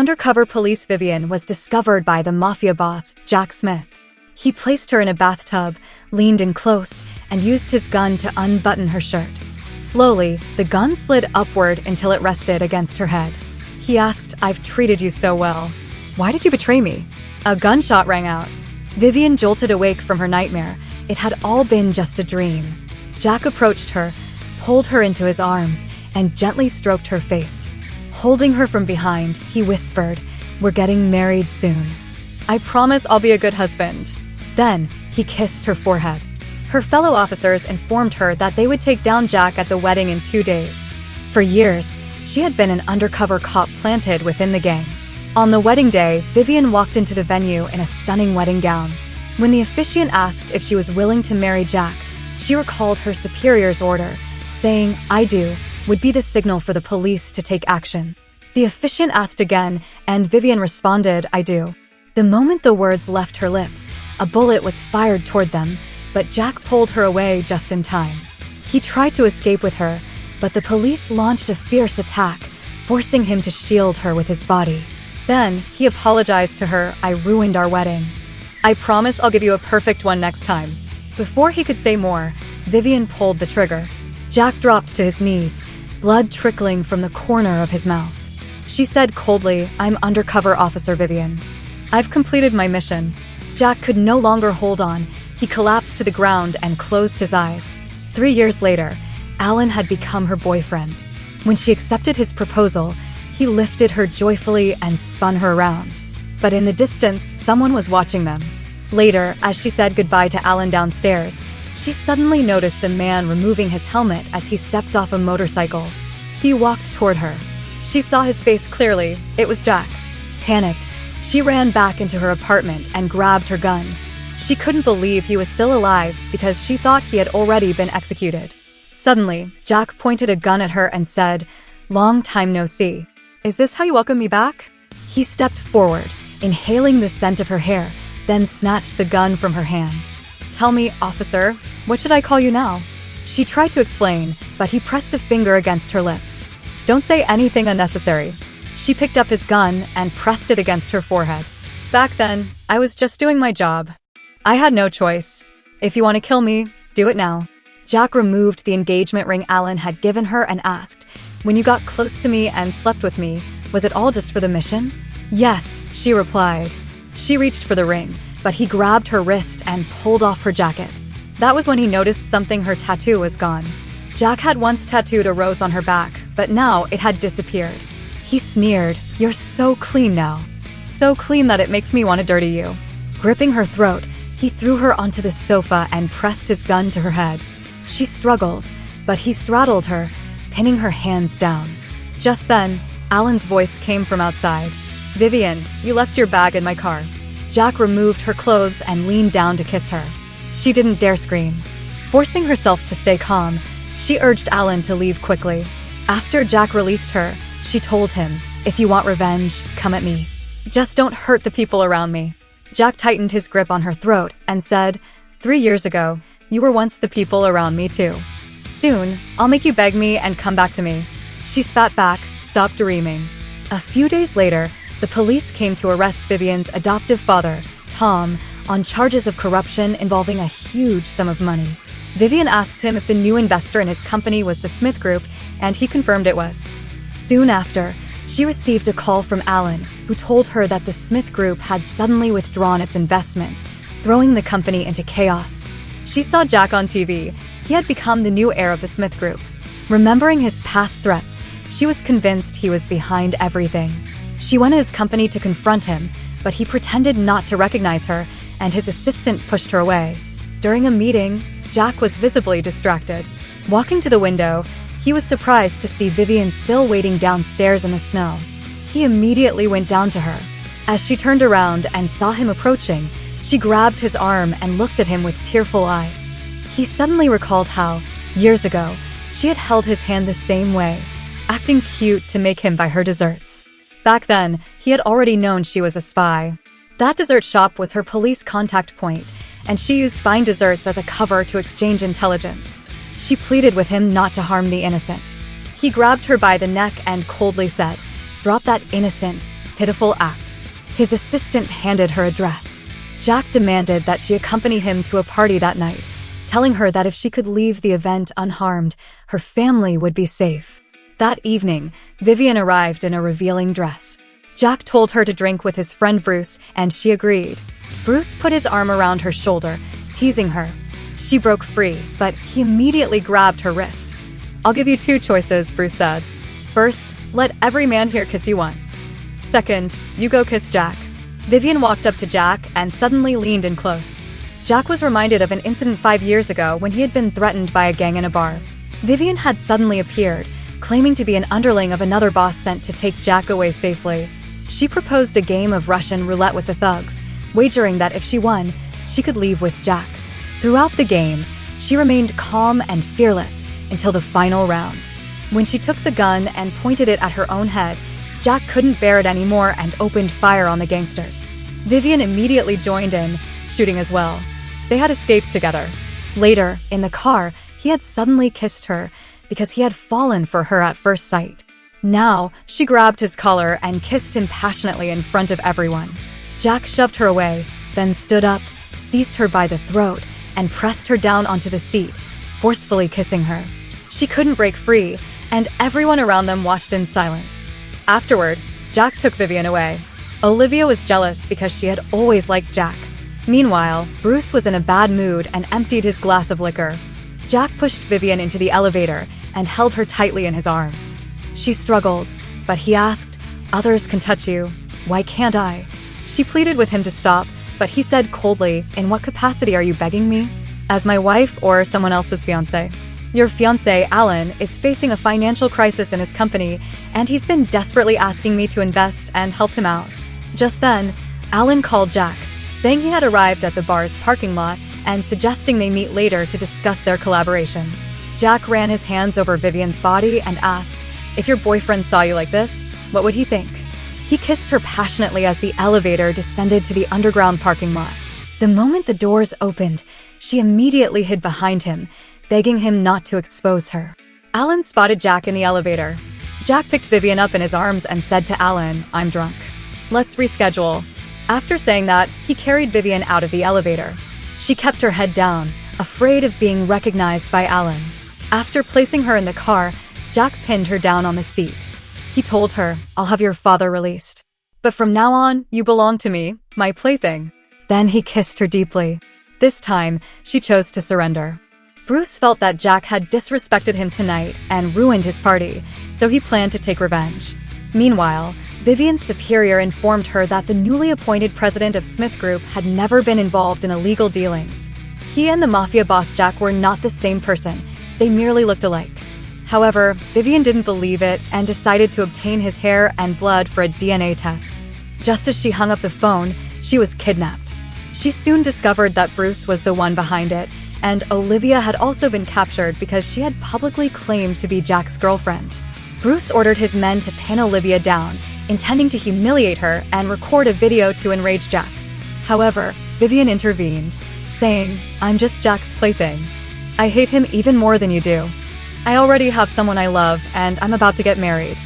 Undercover police Vivian was discovered by the Mafia boss, Jack Smith. He placed her in a bathtub, leaned in close, and used his gun to unbutton her shirt. Slowly, the gun slid upward until it rested against her head. He asked, "I've treated you so well. Why did you betray me?" A gunshot rang out. Vivian jolted awake from her nightmare. It had all been just a dream. Jack approached her, pulled her into his arms, and gently stroked her face. Holding her from behind, he whispered, "We're getting married soon. I promise I'll be a good husband." Then, he kissed her forehead. Her fellow officers informed her that they would take down Jack at the wedding in 2 days. For years, she had been an undercover cop planted within the gang. On the wedding day, Vivian walked into the venue in a stunning wedding gown. When the officiant asked if she was willing to marry Jack, she recalled her superior's order, saying, "I do," would be the signal for the police to take action. The officiant asked again, and Vivian responded, "I do." The moment the words left her lips, a bullet was fired toward them, but Jack pulled her away just in time. He tried to escape with her, but the police launched a fierce attack, forcing him to shield her with his body. Then, he apologized to her, "I ruined our wedding. I promise I'll give you a perfect one next time." Before he could say more, Vivian pulled the trigger. Jack dropped to his knees, blood trickling from the corner of his mouth. She said coldly, "I'm Undercover Officer Vivian. I've completed my mission." Jack could no longer hold on. He collapsed to the ground and closed his eyes. 3 years later, Alan had become her boyfriend. When she accepted his proposal, he lifted her joyfully and spun her around. But in the distance, someone was watching them. Later, as she said goodbye to Alan downstairs, she suddenly noticed a man removing his helmet as he stepped off a motorcycle. He walked toward her. She saw his face clearly. It was Jack. Panicked, she ran back into her apartment and grabbed her gun. She couldn't believe he was still alive because she thought he had already been executed. Suddenly, Jack pointed a gun at her and said, "Long time no see. Is this how you welcome me back?" He stepped forward, inhaling the scent of her hair, then snatched the gun from her hand. "Tell me, officer, what should I call you now?" She tried to explain, but he pressed a finger against her lips. "Don't say anything unnecessary." She picked up his gun and pressed it against her forehead. "Back then, I was just doing my job. I had no choice. If you want to kill me, do it now." Jack removed the engagement ring Alan had given her and asked, "When you got close to me and slept with me, was it all just for the mission?" "Yes," she replied. She reached for the ring, but he grabbed her wrist and pulled off her jacket. That was when he noticed something: her tattoo was gone. Jack had once tattooed a rose on her back, but now it had disappeared. He sneered, "You're so clean now. So clean that it makes me want to dirty you." Gripping her throat, he threw her onto the sofa and pressed his gun to her head. She struggled, but he straddled her, pinning her hands down. Just then, Alan's voice came from outside. "Vivian, you left your bag in my car." Jack removed her clothes and leaned down to kiss her. She didn't dare scream. Forcing herself to stay calm, she urged Alan to leave quickly. After Jack released her, she told him, "If you want revenge, come at me. Just don't hurt the people around me." Jack tightened his grip on her throat and said, "3 years ago, you were once the people around me too. Soon, I'll make you beg me and come back to me." She spat back, "Stop dreaming." A few days later, the police came to arrest Vivian's adoptive father, Tom, on charges of corruption involving a huge sum of money. Vivian asked him if the new investor in his company was the Smith Group, and he confirmed it was. Soon after, she received a call from Alan, who told her that the Smith Group had suddenly withdrawn its investment, throwing the company into chaos. She saw Jack on TV. He had become the new heir of the Smith Group. Remembering his past threats, she was convinced he was behind everything. She went to his company to confront him, but he pretended not to recognize her, and his assistant pushed her away. During a meeting, Jack was visibly distracted. Walking to the window, he was surprised to see Vivian still waiting downstairs in the snow. He immediately went down to her. As she turned around and saw him approaching, she grabbed his arm and looked at him with tearful eyes. He suddenly recalled how, years ago, she had held his hand the same way, acting cute to make him buy her desserts. Back then, he had already known she was a spy. That dessert shop was her police contact point, and she used buying desserts as a cover to exchange intelligence. She pleaded with him not to harm the innocent. He grabbed her by the neck and coldly said, "Drop that innocent, pitiful act. His assistant handed her a dress. Jack demanded that she accompany him to a party that night, telling her that if she could leave the event unharmed, her family would be safe. That evening, Vivian arrived in a revealing dress. Jack told her to drink with his friend Bruce, and she agreed. Bruce put his arm around her shoulder, teasing her. She broke free, but he immediately grabbed her wrist. "I'll give you two choices," Bruce said. "First, let every man here kiss you once. Second, you go kiss Jack." Vivian walked up to Jack and suddenly leaned in close. Jack was reminded of an incident 5 years ago when he had been threatened by a gang in a bar. Vivian had suddenly appeared, claiming to be an underling of another boss sent to take Jack away safely. She proposed a game of Russian roulette with the thugs, wagering that if she won, she could leave with Jack. Throughout the game, she remained calm and fearless until the final round. When she took the gun and pointed it at her own head, Jack couldn't bear it anymore and opened fire on the gangsters. Vivian immediately joined in, shooting as well. They had escaped together. Later, in the car, he had suddenly kissed her because he had fallen for her at first sight. Now, she grabbed his collar and kissed him passionately in front of everyone. Jack shoved her away, then stood up, seized her by the throat, and pressed her down onto the seat, forcefully kissing her. She couldn't break free, and everyone around them watched in silence. Afterward, Jack took Vivian away. Olivia was jealous because she had always liked Jack. Meanwhile, Bruce was in a bad mood and emptied his glass of liquor. Jack pushed Vivian into the elevator and held her tightly in his arms. She struggled, but he asked, "Others can touch you. Why can't I?" She pleaded with him to stop, but he said coldly, "In what capacity are you begging me? As my wife or someone else's fiancé? Your fiancé, Alan, is facing a financial crisis in his company, and he's been desperately asking me to invest and help him out." Just then, Alan called Jack, saying he had arrived at the bar's parking lot and suggesting they meet later to discuss their collaboration. Jack ran his hands over Vivian's body and asked, "If your boyfriend saw you like this, what would he think?" He kissed her passionately as the elevator descended to the underground parking lot. The moment the doors opened, she immediately hid behind him, begging him not to expose her. Alan spotted Jack in the elevator. Jack picked Vivian up in his arms and said to Alan, "I'm drunk. Let's reschedule." After saying that, he carried Vivian out of the elevator. She kept her head down, afraid of being recognized by Alan. After placing her in the car, Jack pinned her down on the seat. He told her, "I'll have your father released. But from now on, you belong to me, my plaything." Then he kissed her deeply. This time, she chose to surrender. Bruce felt that Jack had disrespected him tonight and ruined his party, so he planned to take revenge. Meanwhile, Vivian's superior informed her that the newly appointed president of Smith Group had never been involved in illegal dealings. He and the Mafia boss Jack were not the same person, they merely looked alike. However, Vivian didn't believe it and decided to obtain his hair and blood for a DNA test. Just as she hung up the phone, she was kidnapped. She soon discovered that Bruce was the one behind it, and Olivia had also been captured because she had publicly claimed to be Jack's girlfriend. Bruce ordered his men to pin Olivia down, intending to humiliate her and record a video to enrage Jack. However, Vivian intervened, saying, "I'm just Jack's plaything. I hate him even more than you do. I already have someone I love, and I'm about to get married.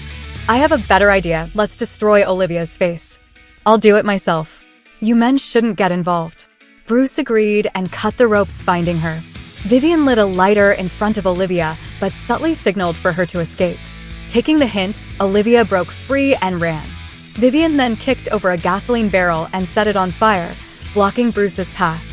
I have a better idea. Let's destroy Olivia's face. I'll do it myself. You men shouldn't get involved." Bruce agreed and cut the ropes binding her. Vivian lit a lighter in front of Olivia, but subtly signaled for her to escape. Taking the hint, Olivia broke free and ran. Vivian then kicked over a gasoline barrel and set it on fire, blocking Bruce's path.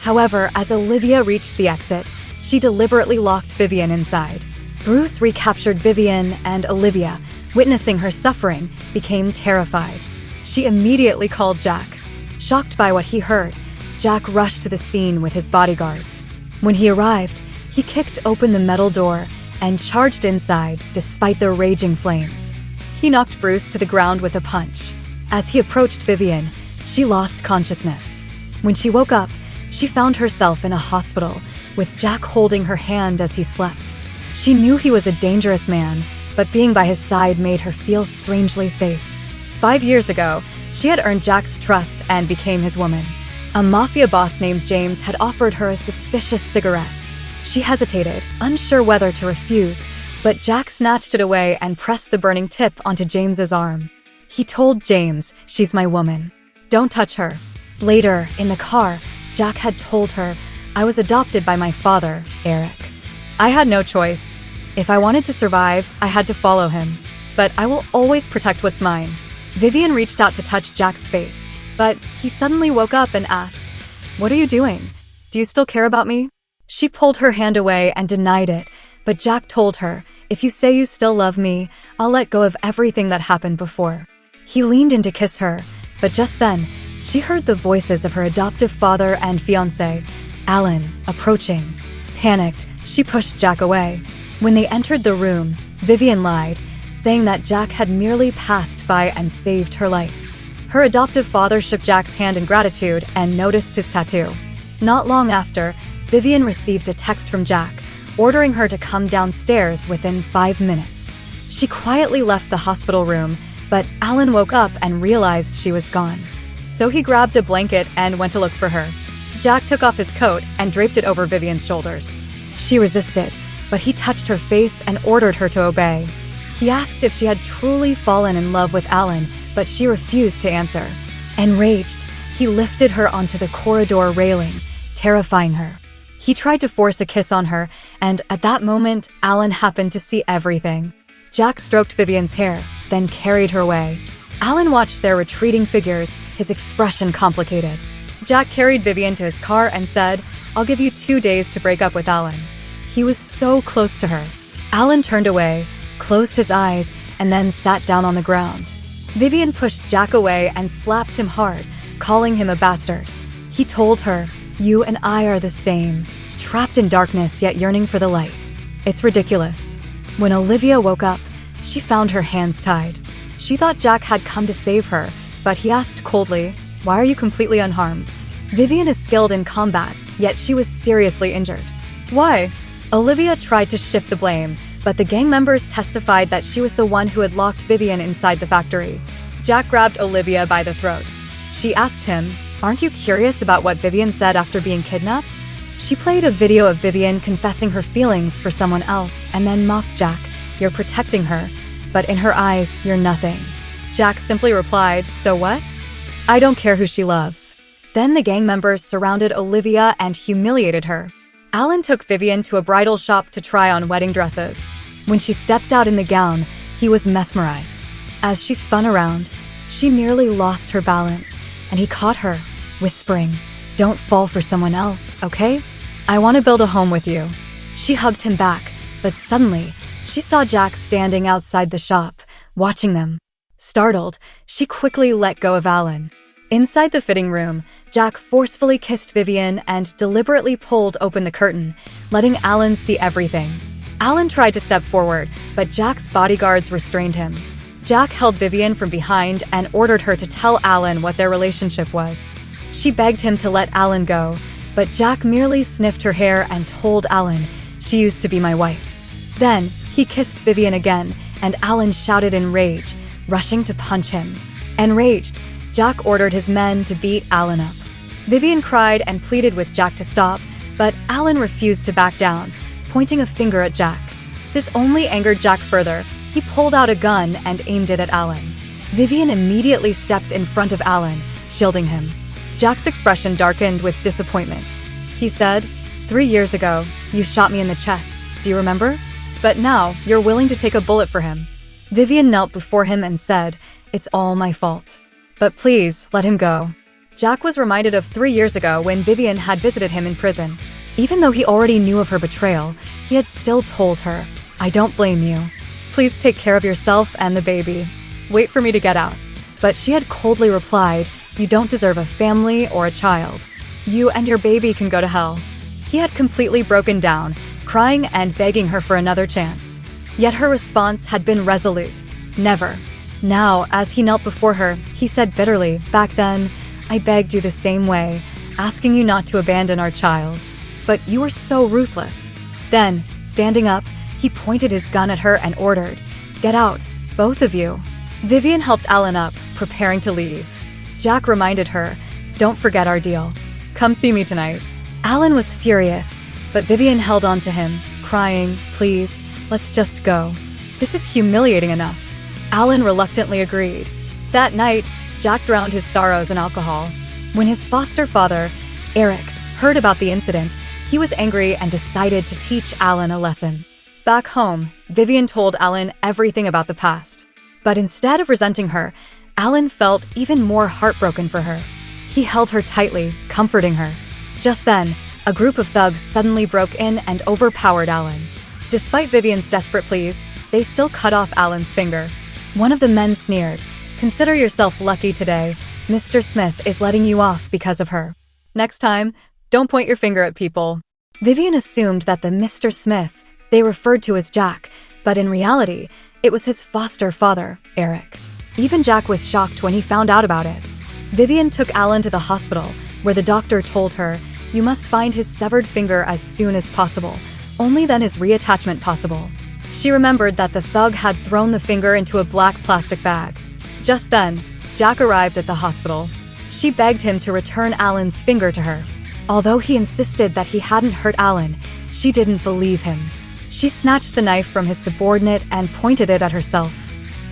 However, as Olivia reached the exit, she deliberately locked Vivian inside. Bruce recaptured Vivian, and Olivia, witnessing her suffering, became terrified. She immediately called Jack. Shocked by what he heard, Jack rushed to the scene with his bodyguards. When he arrived, he kicked open the metal door and charged inside despite the raging flames. He knocked Bruce to the ground with a punch. As he approached Vivian, she lost consciousness. When she woke up, she found herself in a hospital, with Jack holding her hand as he slept. She knew he was a dangerous man, but being by his side made her feel strangely safe. 5 years ago, she had earned Jack's trust and became his woman. A mafia boss named James had offered her a suspicious cigarette. She hesitated, unsure whether to refuse, but Jack snatched it away and pressed the burning tip onto James's arm. He told James, "She's my woman. Don't touch her." Later, in the car, Jack had told her, "I was adopted by my father, Eric. I had no choice. If I wanted to survive, I had to follow him. But I will always protect what's mine." Vivian reached out to touch Jack's face, but he suddenly woke up and asked, "What are you doing? Do you still care about me?" She pulled her hand away and denied it, but Jack told her, "If you say you still love me, I'll let go of everything that happened before." He leaned in to kiss her, but just then, she heard the voices of her adoptive father and fiancé, Alan, approaching. Panicked, she pushed Jack away. When they entered the room, Vivian lied, saying that Jack had merely passed by and saved her life. Her adoptive father shook Jack's hand in gratitude and noticed his tattoo. Not long after, Vivian received a text from Jack, ordering her to come downstairs within 5 minutes. She quietly left the hospital room, but Alan woke up and realized she was gone. So he grabbed a blanket and went to look for her. Jack took off his coat and draped it over Vivian's shoulders. She resisted, but he touched her face and ordered her to obey. He asked if she had truly fallen in love with Alan, but she refused to answer. Enraged, he lifted her onto the corridor railing, terrifying her. He tried to force a kiss on her, and at that moment, Alan happened to see everything. Jack stroked Vivian's hair, then carried her away. Alan watched their retreating figures, his expression complicated. Jack carried Vivian to his car and said, "I'll give you 2 days to break up with Alan." He was so close to her. Alan turned away, closed his eyes, and then sat down on the ground. Vivian pushed Jack away and slapped him hard, calling him a bastard. He told her, "You and I are the same, trapped in darkness yet yearning for the light." It's ridiculous. When Olivia woke up, she found her hands tied. She thought Jack had come to save her, but he asked coldly, "Why are you completely unharmed?" Vivian is skilled in combat, yet she was seriously injured. "Why?" Olivia tried to shift the blame, but the gang members testified that she was the one who had locked Vivian inside the factory. Jack grabbed Olivia by the throat. She asked him, "Aren't you curious about what Vivian said after being kidnapped?" She played a video of Vivian confessing her feelings for someone else and then mocked Jack, "You're protecting her, but in her eyes, you're nothing." Jack simply replied, "So what? I don't care who she loves." Then the gang members surrounded Olivia and humiliated her. Alan took Vivian to a bridal shop to try on wedding dresses. When she stepped out in the gown, he was mesmerized. As she spun around, she nearly lost her balance, and he caught her, whispering, "Don't fall for someone else, okay? I want to build a home with you." She hugged him back, but suddenly, she saw Jack standing outside the shop, watching them. Startled, she quickly let go of Alan. Inside the fitting room, Jack forcefully kissed Vivian and deliberately pulled open the curtain, letting Alan see everything. Alan tried to step forward, but Jack's bodyguards restrained him. Jack held Vivian from behind and ordered her to tell Alan what their relationship was. She begged him to let Alan go, but Jack merely sniffed her hair and told Alan, "She used to be my wife." Then, he kissed Vivian again, and Alan shouted in rage, rushing to punch him. Enraged, Jack ordered his men to beat Alan up. Vivian cried and pleaded with Jack to stop, but Alan refused to back down, pointing a finger at Jack. This only angered Jack further. He pulled out a gun and aimed it at Alan. Vivian immediately stepped in front of Alan, shielding him. Jack's expression darkened with disappointment. He said, 3 years ago, you shot me in the chest, do you remember? But now, you're willing to take a bullet for him." Vivian knelt before him and said, "It's all my fault. But please, let him go." Jack was reminded of 3 years ago when Vivian had visited him in prison. Even though he already knew of her betrayal, he had still told her, "I don't blame you. Please take care of yourself and the baby. Wait for me to get out." But she had coldly replied, "You don't deserve a family or a child. You and your baby can go to hell." He had completely broken down, crying and begging her for another chance. Yet her response had been resolute. Never. Now, as he knelt before her, he said bitterly, "Back then, I begged you the same way, asking you not to abandon our child. But you were so ruthless." Then, standing up, he pointed his gun at her and ordered, "Get out, both of you." Vivian helped Alan up, preparing to leave. Jack reminded her, "Don't forget our deal. Come see me tonight." Alan was furious, but Vivian held on to him, crying, "Please, let's just go. This is humiliating enough." Alan reluctantly agreed. That night, Jack drowned his sorrows in alcohol. When his foster father, Eric, heard about the incident, he was angry and decided to teach Alan a lesson. Back home, Vivian told Alan everything about the past. But instead of resenting her, Alan felt even more heartbroken for her. He held her tightly, comforting her. Just then, a group of thugs suddenly broke in and overpowered Alan. Despite Vivian's desperate pleas, they still cut off Alan's finger. One of the men sneered, "Consider yourself lucky today. Mr. Smith is letting you off because of her. Next time, don't point your finger at people." Vivian assumed that the Mr. Smith they referred to as Jack, but in reality, it was his foster father, Eric. Even Jack was shocked when he found out about it. Vivian took Alan to the hospital, where the doctor told her, "You must find his severed finger as soon as possible. Only then is reattachment possible." She remembered that the thug had thrown the finger into a black plastic bag. Just then, Jack arrived at the hospital. She begged him to return Alan's finger to her. Although he insisted that he hadn't hurt Alan, she didn't believe him. She snatched the knife from his subordinate and pointed it at herself.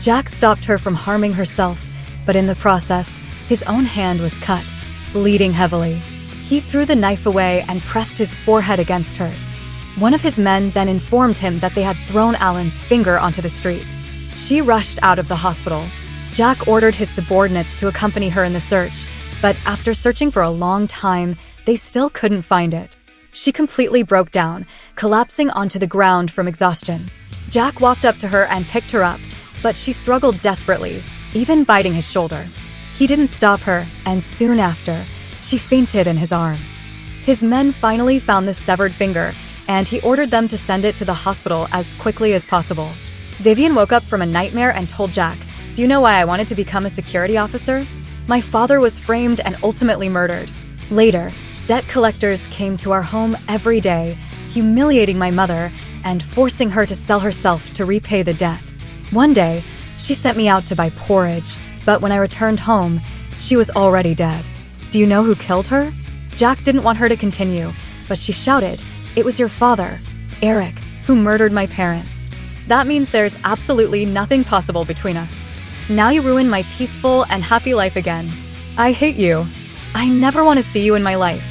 Jack stopped her from harming herself, but in the process, his own hand was cut, bleeding heavily. He threw the knife away and pressed his forehead against hers. One of his men then informed him that they had thrown Alan's finger onto the street. She rushed out of the hospital. Jack ordered his subordinates to accompany her in the search, but after searching for a long time, they still couldn't find it. She completely broke down, collapsing onto the ground from exhaustion. Jack walked up to her and picked her up, but she struggled desperately, even biting his shoulder. He didn't stop her, and soon after, she fainted in his arms. His men finally found the severed finger, and he ordered them to send it to the hospital as quickly as possible. Vivian woke up from a nightmare and told Jack, "Do you know why I wanted to become a security officer? My father was framed and ultimately murdered. Later, debt collectors came to our home every day, humiliating my mother and forcing her to sell herself to repay the debt. One day, she sent me out to buy porridge, but when I returned home, she was already dead. Do you know who killed her?" Jack didn't want her to continue, but she shouted, "It was your father, Eric, who murdered my parents. That means there's absolutely nothing possible between us. Now you ruin my peaceful and happy life again. I hate you. I never want to see you in my life."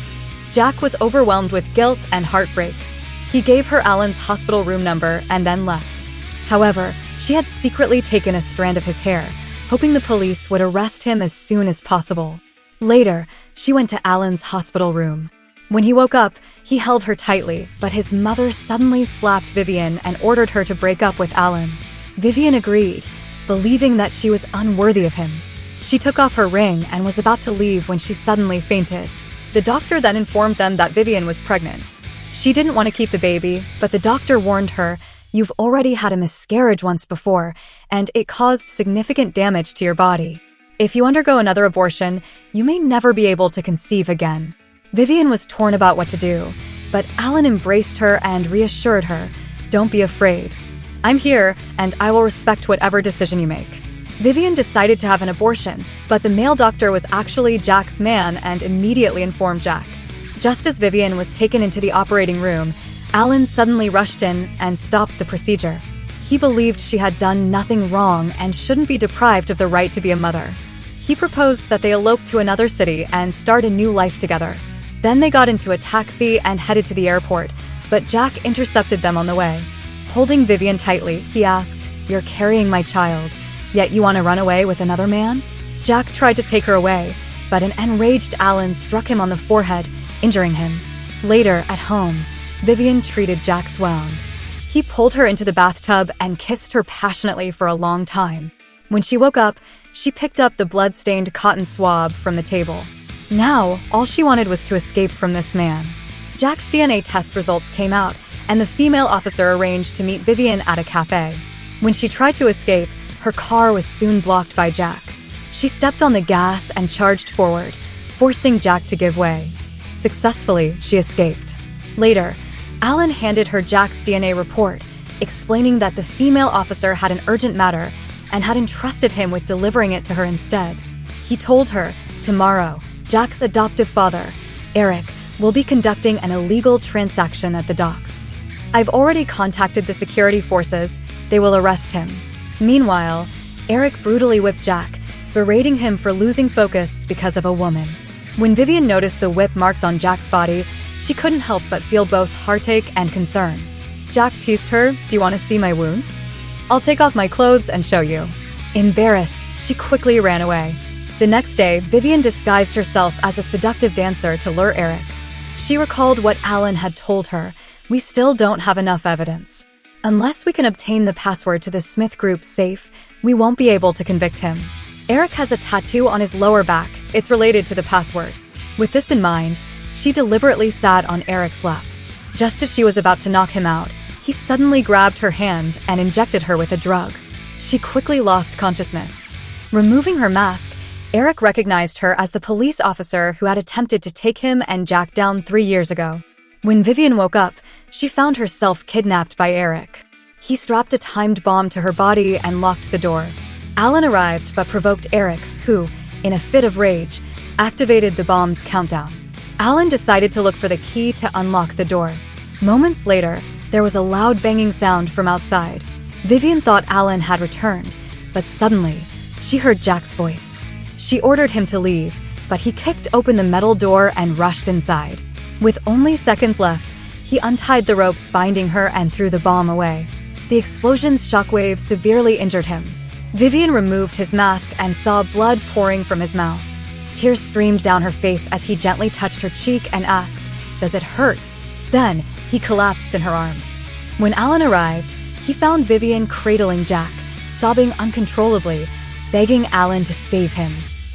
Jack was overwhelmed with guilt and heartbreak. He gave her Alan's hospital room number and then left. However, she had secretly taken a strand of his hair, hoping the police would arrest him as soon as possible. Later, she went to Alan's hospital room. When he woke up, he held her tightly, but his mother suddenly slapped Vivian and ordered her to break up with Alan. Vivian agreed, believing that she was unworthy of him. She took off her ring and was about to leave when she suddenly fainted. The doctor then informed them that Vivian was pregnant. She didn't want to keep the baby, but the doctor warned her, "You've already had a miscarriage once before, and it caused significant damage to your body. If you undergo another abortion, you may never be able to conceive again." Vivian was torn about what to do, but Alan embraced her and reassured her, "Don't be afraid. I'm here, and I will respect whatever decision you make." Vivian decided to have an abortion, but the male doctor was actually Jack's man and immediately informed Jack. Just as Vivian was taken into the operating room, Alan suddenly rushed in and stopped the procedure. He believed she had done nothing wrong and shouldn't be deprived of the right to be a mother. He proposed that they elope to another city and start a new life together. Then they got into a taxi and headed to the airport, but Jack intercepted them on the way. Holding Vivian tightly, he asked, "You're carrying my child, yet you want to run away with another man?" Jack tried to take her away, but an enraged Alan struck him on the forehead, injuring him. Later, at home, Vivian treated Jack's wound. He pulled her into the bathtub and kissed her passionately for a long time. When she woke up, she picked up the blood-stained cotton swab from the table. Now, all she wanted was to escape from this man. Jack's DNA test results came out, and the female officer arranged to meet Vivian at a cafe. When she tried to escape, her car was soon blocked by Jack. She stepped on the gas and charged forward, forcing Jack to give way. Successfully, she escaped. Later, Alan handed her Jack's DNA report, explaining that the female officer had an urgent matter and had entrusted him with delivering it to her instead. He told her, "Tomorrow, Jack's adoptive father, Eric, will be conducting an illegal transaction at the docks. I've already contacted the security forces. They will arrest him." Meanwhile, Eric brutally whipped Jack, berating him for losing focus because of a woman. When Vivian noticed the whip marks on Jack's body, she couldn't help but feel both heartache and concern. Jack teased her, "Do you want to see my wounds? I'll take off my clothes and show you." Embarrassed, she quickly ran away. The next day, Vivian disguised herself as a seductive dancer to lure Eric. She recalled what Alan had told her: "We still don't have enough evidence. Unless we can obtain the password to the Smith Group's safe, we won't be able to convict him." Eric has a tattoo on his lower back. It's related to the password. With this in mind, she deliberately sat on Eric's lap. Just as she was about to knock him out, he suddenly grabbed her hand and injected her with a drug. She quickly lost consciousness. Removing her mask, Eric recognized her as the police officer who had attempted to take him and Jack down 3 years ago. When Vivian woke up, she found herself kidnapped by Eric. He strapped a timed bomb to her body and locked the door. Alan arrived but provoked Eric, who, in a fit of rage, activated the bomb's countdown. Alan decided to look for the key to unlock the door. Moments later, there was a loud banging sound from outside. Vivian thought Alan had returned, but suddenly, she heard Jack's voice. She ordered him to leave, but he kicked open the metal door and rushed inside. With only seconds left, he untied the ropes binding her and threw the bomb away. The explosion's shockwave severely injured him. Vivian removed his mask and saw blood pouring from his mouth. Tears streamed down her face as he gently touched her cheek and asked, "Does it hurt?" Then, he collapsed in her arms. When Alan arrived, he found Vivian cradling Jack, sobbing uncontrollably, begging Alan to save him.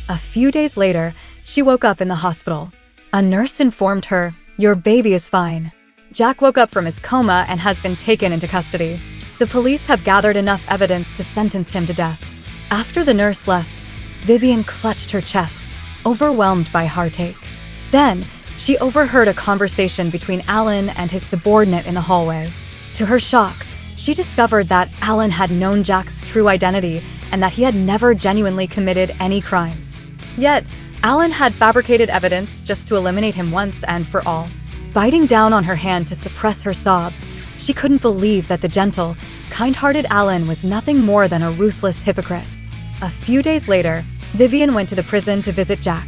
A few days later, she woke up in the hospital. A nurse informed her, "Your baby is fine." Jack woke up from his coma and has been taken into custody. The police have gathered enough evidence to sentence him to death. After the nurse left, Vivian clutched her chest, overwhelmed by heartache. Then, she overheard a conversation between Alan and his subordinate in the hallway. To her shock, she discovered that Alan had known Jack's true identity and that he had never genuinely committed any crimes. Yet, Alan had fabricated evidence just to eliminate him once and for all. Biting down on her hand to suppress her sobs, she couldn't believe that the gentle, kind-hearted Alan was nothing more than a ruthless hypocrite. A few days later, Vivian went to the prison to visit Jack.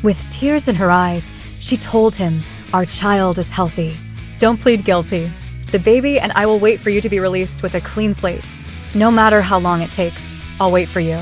With tears in her eyes, she told him, "Our child is healthy. Don't plead guilty. The baby and I will wait for you to be released with a clean slate. No matter how long it takes, I'll wait for you."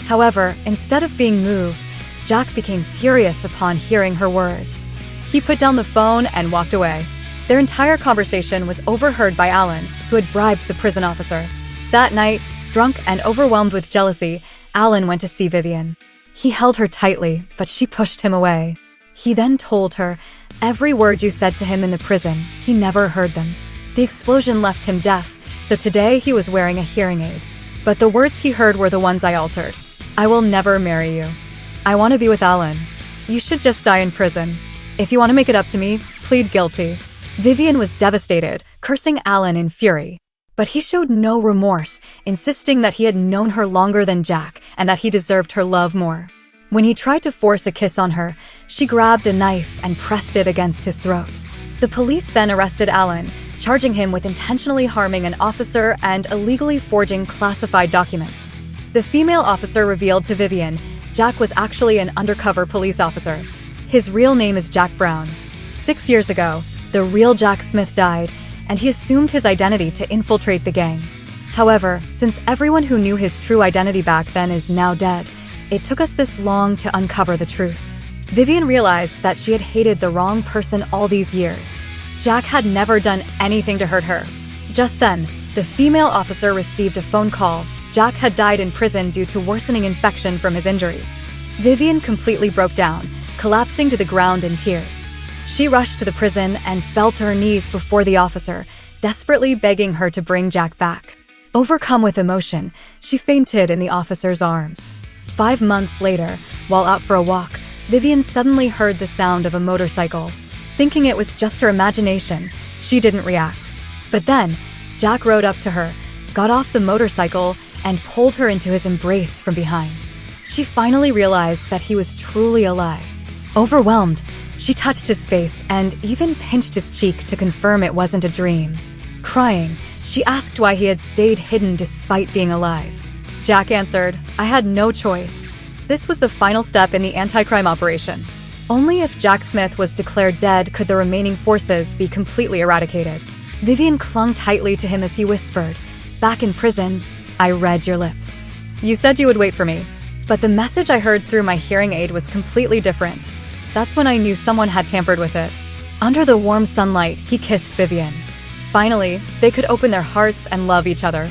However, instead of being moved, Jack became furious upon hearing her words. He put down the phone and walked away. Their entire conversation was overheard by Alan, who had bribed the prison officer. That night, drunk and overwhelmed with jealousy, Alan went to see Vivian. He held her tightly, but she pushed him away. He then told her, "Every word you said to him in the prison, he never heard them. The explosion left him deaf, so today he was wearing a hearing aid. But the words he heard were the ones I altered. I will never marry you. I want to be with Alan. You should just die in prison. If you want to make it up to me, plead guilty." Vivian was devastated, cursing Alan in fury. But he showed no remorse, insisting that he had known her longer than Jack and that he deserved her love more. When he tried to force a kiss on her, she grabbed a knife and pressed it against his throat. The police then arrested Alan, charging him with intentionally harming an officer and illegally forging classified documents. The female officer revealed to Vivian Jack was actually an undercover police officer. His real name is Jack Brown. 6 years ago, the real Jack Smith died, and he assumed his identity to infiltrate the gang. However, since everyone who knew his true identity back then is now dead, it took us this long to uncover the truth. Vivian realized that she had hated the wrong person all these years. Jack had never done anything to hurt her. Just then, the female officer received a phone call. Jack had died in prison due to worsening infection from his injuries. Vivian completely broke down, collapsing to the ground in tears. She rushed to the prison and fell to her knees before the officer, desperately begging her to bring Jack back. Overcome with emotion, she fainted in the officer's arms. 5 months later, while out for a walk, Vivian suddenly heard the sound of a motorcycle. Thinking it was just her imagination, she didn't react. But then, Jack rode up to her, got off the motorcycle, and pulled her into his embrace from behind. She finally realized that he was truly alive. Overwhelmed, she touched his face and even pinched his cheek to confirm it wasn't a dream. Crying, she asked why he had stayed hidden despite being alive. Jack answered, "I had no choice. This was the final step in the anti-crime operation. Only if Jack Smith was declared dead could the remaining forces be completely eradicated. Vivian clung tightly to him as he whispered, "Back in prison, I read your lips. You said you would wait for me." But the message I heard through my hearing aid was completely different. That's when I knew someone had tampered with it. Under the warm sunlight, he kissed Vivian. Finally, they could open their hearts and love each other.